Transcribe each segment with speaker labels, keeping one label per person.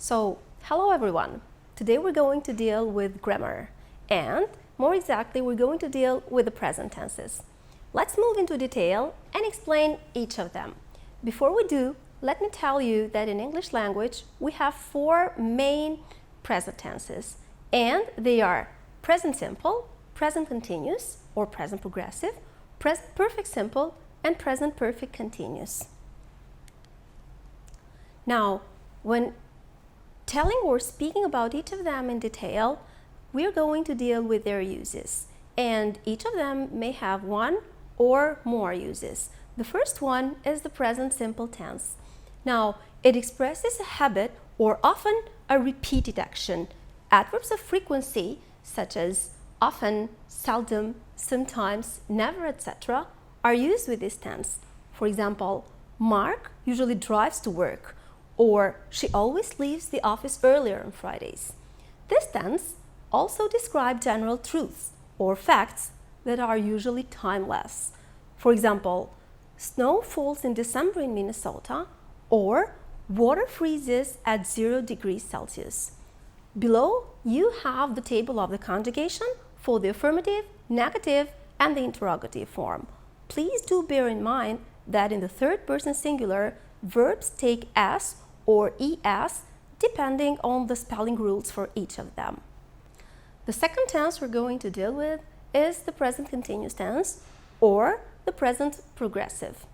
Speaker 1: So, hello everyone. Today we're going to deal with grammar, and more exactly we're going to deal with the present tenses. Let's move into detail and explain each of them. Before we do, let me tell you that in English language we have four main present tenses, and they are present simple, present continuous or present progressive, present perfect simple, and present perfect continuous. Now, when telling or speaking about each of them in detail, we're going to deal with their uses, and each of them may have one or more uses. The first one is the present simple tense. Now, it expresses a habit or often a repeated action. Adverbs of frequency such as often, seldom, sometimes, never, etc. are used with this tense. For example, Mark usually drives to work, or she always leaves the office earlier on Fridays. This tense also describes general truths or facts that are usually timeless. For example, snow falls in December in Minnesota, or water freezes at 0 degrees Celsius. Below, you have the table of the conjugation for the affirmative, negative, and the interrogative form. Please do bear in mind that in the third person singular, verbs take S or ES depending on the spelling rules for each of them. The second tense we're going to deal with is the present continuous tense or the present progressive.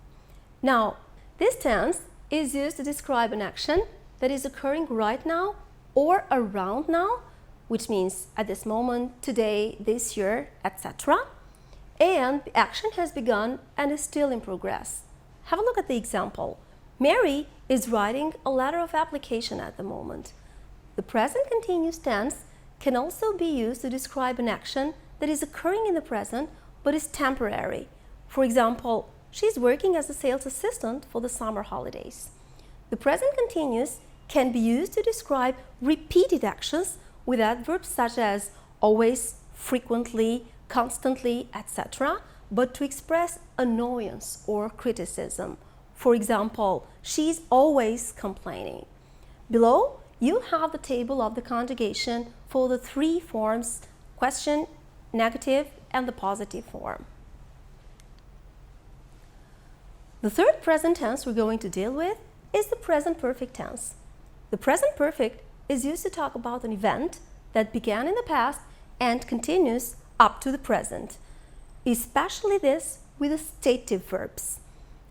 Speaker 1: Now, this tense is used to describe an action that is occurring right now or around now, which means at this moment, today, this year, etc. And the action has begun and is still in progress. Have a look at the example. Mary is writing a letter of application at the moment. The present continuous tense can also be used to describe an action that is occurring in the present but is temporary. For example, she's working as a sales assistant for the summer holidays. The present continuous can be used to describe repeated actions with adverbs such as always, frequently, constantly, etc., but to express annoyance or criticism. For example, she's always complaining. Below, you have the table of the conjugation for the three forms: question, negative, and the positive form. The third present tense we're going to deal with is the present perfect tense. The present perfect is used to talk about an event that began in the past and continues up to the present, especially this with the stative verbs.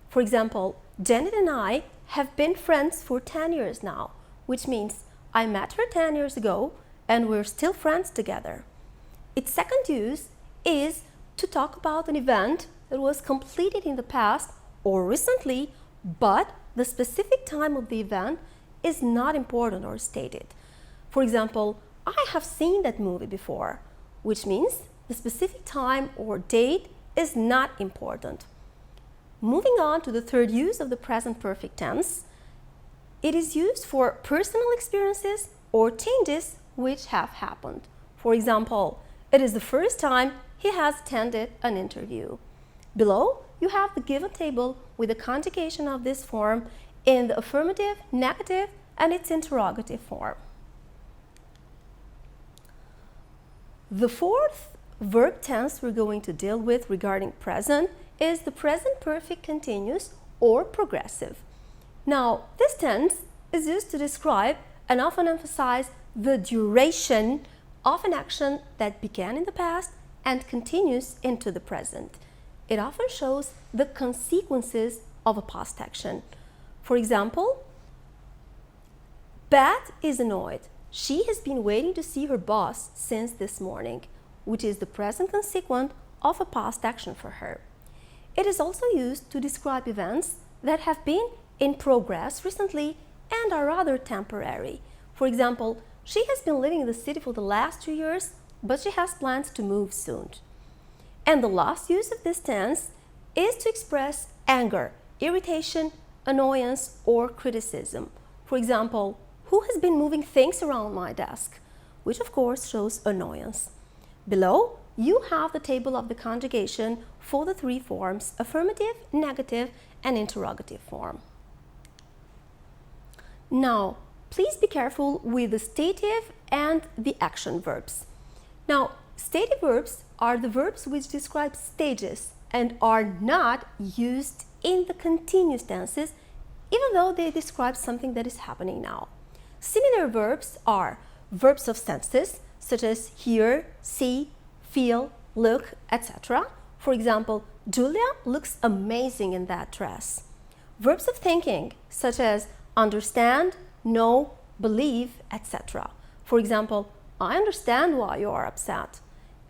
Speaker 1: For example, Janet and I have been friends for 10 years now, which means I met her 10 years ago and we're still friends together. Its second use is to talk about an event that was completed in the past or recently, but the specific time of the event is not important or stated. For example, I have seen that movie before, which means the specific time or date is not important. Moving on to the third use of the present perfect tense, it is used for personal experiences or changes which have happened. For example, it is the first time he has attended an interview. Below, you have the given table with the conjugation of this form in the affirmative, negative, and its interrogative form. The fourth verb tense we're going to deal with regarding present is the present perfect continuous or progressive. Now, this tense is used to describe and often emphasize the duration of an action that began in the past and continues into the present. It often shows the consequences of a past action. For example, Beth is annoyed. She has been waiting to see her boss since this morning, which is the present consequent of a past action for her. It is also used to describe events that have been in progress recently and are rather temporary. For example, she has been living in the city for the last 2 years, but she has plans to move soon. And the last use of this tense is to express anger, irritation, annoyance, or criticism. For example, who has been moving things around my desk? Which of course shows annoyance. Below, you have the table of the conjugation for the three forms: affirmative, negative, and interrogative form. Now, please be careful with the stative and the action verbs. Now, stative verbs are the verbs which describe stages and are not used in the continuous tenses, even though they describe something that is happening now. Similar verbs are verbs of senses, such as hear, see, feel, look, etc. For example, Julia looks amazing in that dress. Verbs of thinking, such as understand, know, believe, etc. For example, I understand why you are upset.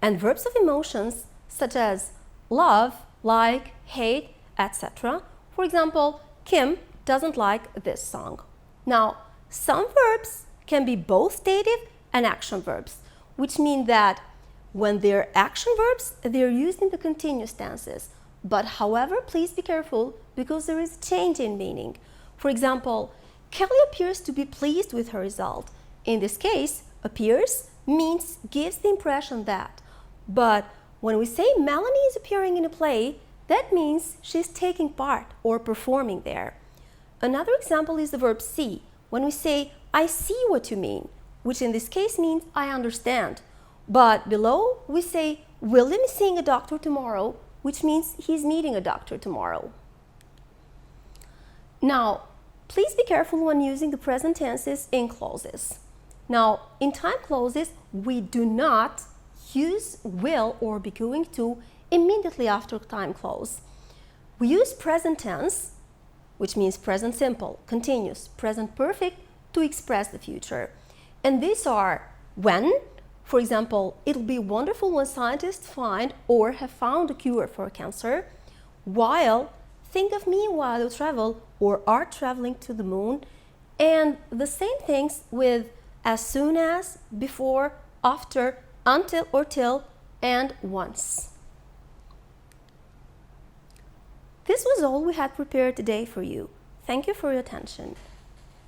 Speaker 1: And verbs of emotions, such as love, like, hate, etc. For example, Kim doesn't like this song. Now, some verbs can be both dative and action verbs, which mean that when they're action verbs, they're used in the continuous tenses. But however, please be careful because there is a change in meaning. For example, Kelly appears to be pleased with her result. In this case, appears means gives the impression that. But when we say Melanie is appearing in a play, that means she's taking part or performing there. Another example is the verb see. When we say, I see what you mean, which in this case means I understand. But below, we say, William is seeing a doctor tomorrow, which means he's meeting a doctor tomorrow. Now, please be careful when using the present tenses in clauses. Now, in time clauses, we do not use will or be going to immediately after time clause. We use present tense, which means present simple, continuous, present perfect, to express the future. And these are when, for example, it'll be wonderful when scientists find or have found a cure for cancer, while, think of me while you travel or are traveling to the moon, and the same things with as soon as, before, after, until or till, and once. This was all we had prepared today for you. Thank you for your attention.